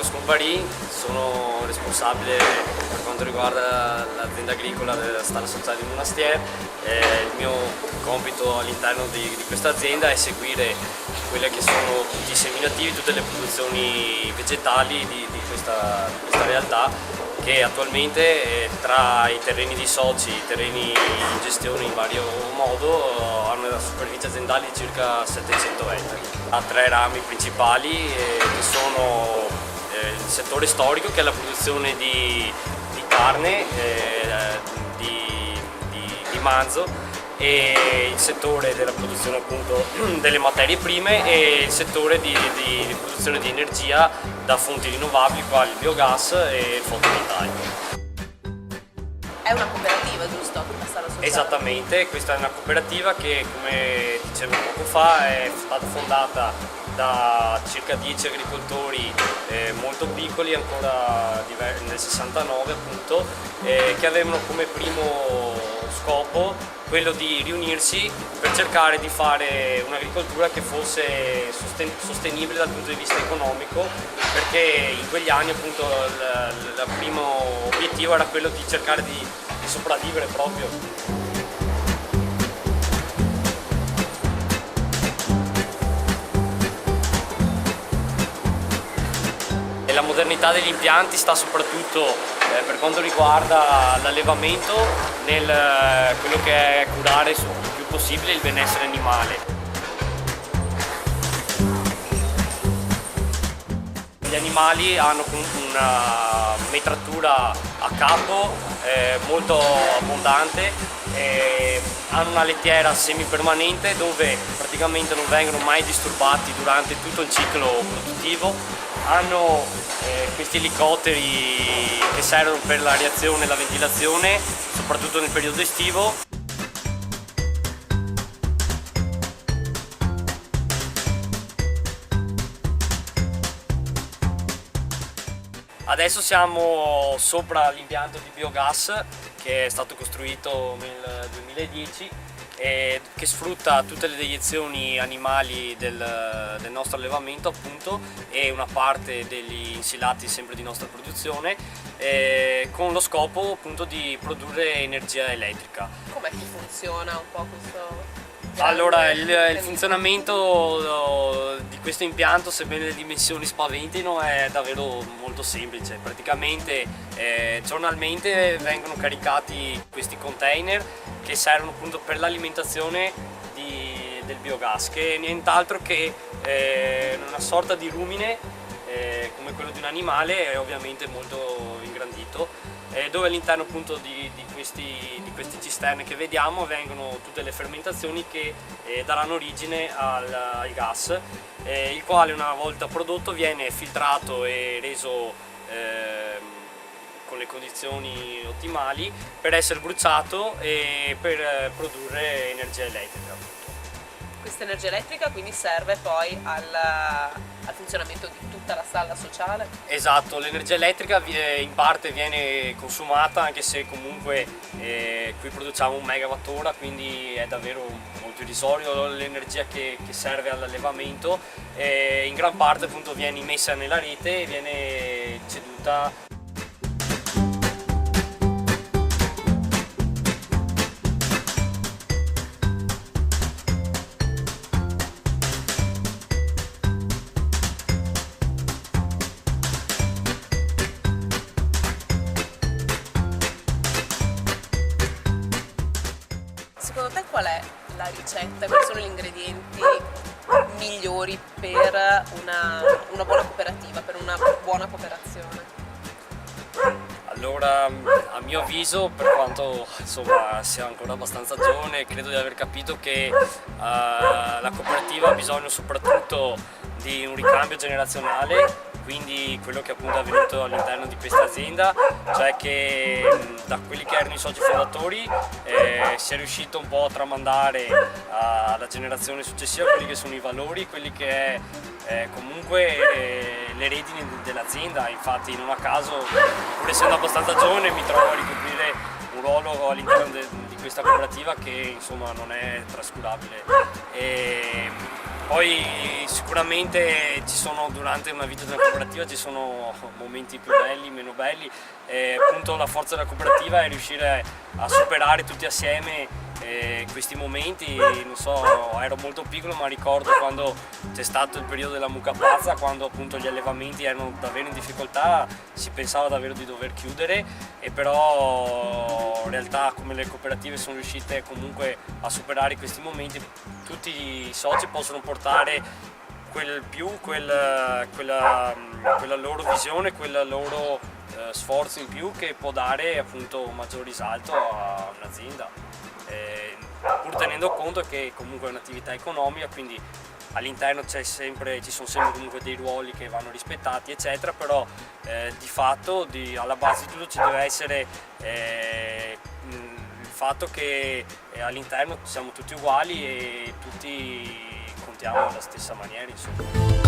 Marco Scombarin, sono responsabile per quanto riguarda l'azienda agricola della Stalla Sociale di Monastier. Il mio compito all'interno di questa azienda è seguire quelle che sono tutti i seminativi, tutte le produzioni vegetali di questa realtà, che attualmente tra i terreni di soci, i terreni in gestione in vario modo, hanno una superficie aziendale di circa 700 ettari. Ha tre rami principali che sono il settore storico, che è la produzione di carne, di manzo, e il settore della produzione appunto delle materie prime, e il settore di produzione di energia da fonti rinnovabili quali il biogas e il fotovoltaico. È una cooperativa, giusto? La Stalla Sociale? Esattamente, questa è una cooperativa che, come dicevo poco fa, è stata fondata da circa 10 agricoltori molto piccoli, ancora nel 69 appunto, che avevano come primo scopo quello di riunirsi per cercare di fare un'agricoltura che fosse sostenibile dal punto di vista economico, perché in quegli anni appunto il primo obiettivo era quello di cercare di sopravvivere proprio. La modernità degli impianti sta soprattutto per quanto riguarda l'allevamento, nel quello che è curare il più possibile il benessere animale. Gli animali hanno una metratura a capo molto abbondante, hanno una lettiera semipermanente dove praticamente non vengono mai disturbati durante tutto il ciclo produttivo. Hanno questi elicotteri che servono per l'areazione e la ventilazione, soprattutto nel periodo estivo. Adesso siamo sopra l'impianto di biogas che è stato costruito nel 2010 e che sfrutta tutte le deiezioni animali del nostro allevamento appunto, e una parte degli insilati sempre di nostra produzione, con lo scopo appunto di produrre energia elettrica. Com'è che funziona un po' questo? Allora, il funzionamento di questo impianto, sebbene le dimensioni spaventino, è davvero molto semplice. Praticamente giornalmente vengono caricati questi container che servono appunto per l'alimentazione del biogas, che è nient'altro che una sorta di rumine come quello di un animale, è ovviamente molto ingrandito, dove all'interno appunto di queste cisterne che vediamo avvengono tutte le fermentazioni che daranno origine al gas, il quale una volta prodotto viene filtrato e reso con le condizioni ottimali per essere bruciato e per produrre energia elettrica. Questa energia elettrica quindi serve poi al funzionamento di tutta la stalla sociale? Esatto, l'energia elettrica in parte viene consumata, anche se comunque qui produciamo 1 megawattora, quindi è davvero molto irrisorio l'energia che serve all'allevamento, in gran parte appunto viene immessa nella rete e viene ceduta. Secondo te qual è la ricetta, quali sono gli ingredienti migliori per una buona cooperativa, per una buona cooperazione? Allora, a mio avviso, per quanto insomma sia ancora abbastanza giovane, credo di aver capito che la cooperativa ha bisogno soprattutto di un ricambio generazionale, quindi quello che appunto è avvenuto all'interno di questa azienda, cioè che da quelli che erano i soci fondatori si è riuscito un po' a tramandare alla generazione successiva quelli che sono i valori, quelli che è comunque le redini dell'azienda. Infatti non a caso, pur essendo abbastanza giovane, mi trovo a ricoprire un ruolo all'interno di questa cooperativa che insomma non è trascurabile. Poi sicuramente ci sono, durante una vita della cooperativa ci sono momenti più belli, meno belli, e appunto la forza della cooperativa è riuscire a superare tutti assieme questi momenti. Non so, ero molto piccolo, ma ricordo quando c'è stato il periodo della mucca pazza, quando appunto gli allevamenti erano davvero in difficoltà, si pensava davvero di dover chiudere, e però in realtà come le cooperative sono riuscite comunque a superare questi momenti, tutti i soci possono portare quella loro visione, quel loro sforzo in più che può dare appunto un maggior risalto a un'azienda, pur tenendo conto che comunque è un'attività economica, quindi all'interno ci sono sempre comunque dei ruoli che vanno rispettati eccetera, però di fatto alla base di tutto ci deve essere il fatto che all'interno siamo tutti uguali e tutti contiamo alla stessa maniera, insomma.